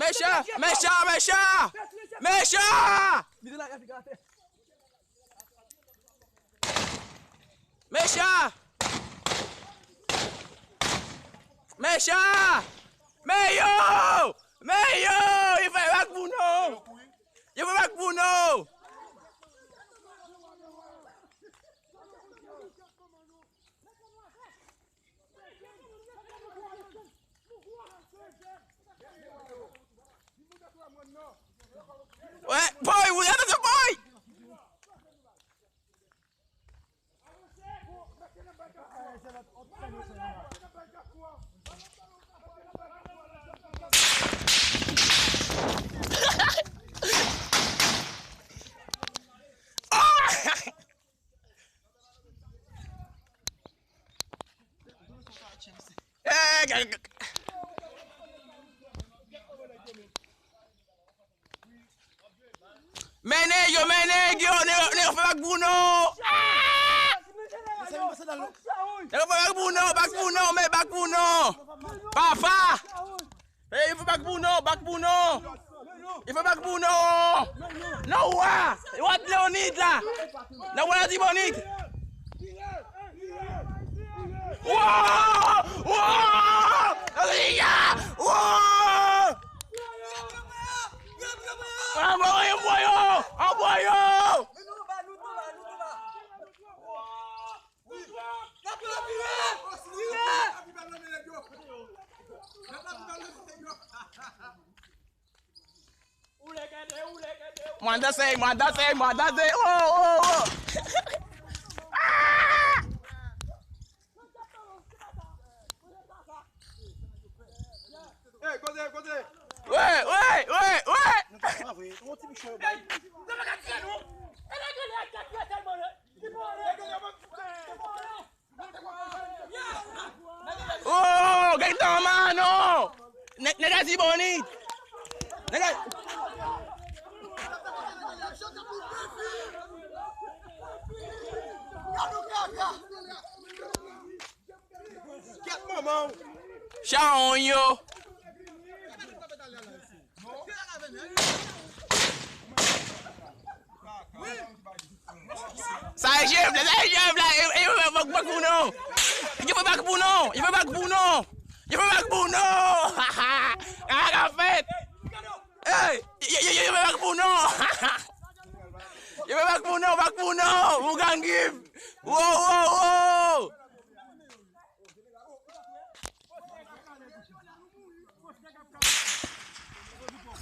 Mecha! Mecha! Mecha! Mecha! Mecha! Mecha! Meio! Meio! Il fait back Bruno! Il fait back Bruno! Ouais, boy, vous êtes ce boy! Mene, yo, ne fait Bruno. Back Bruno. Papa. Hey, il faut back Bruno. Il faut back Bruno. No wa. What Leonid là? No wa di bonit. Wow! Wow! Wow! Envoyez! Manda sei. Oh! Hey, côté! Ouais! Oh, gaitão, mano! Negativo bonito! Chao, yo! Ça gifle là! Il veut back Bruno! Ah, fait! Hey! Il veut back Bruno! Vous gang give! Wow!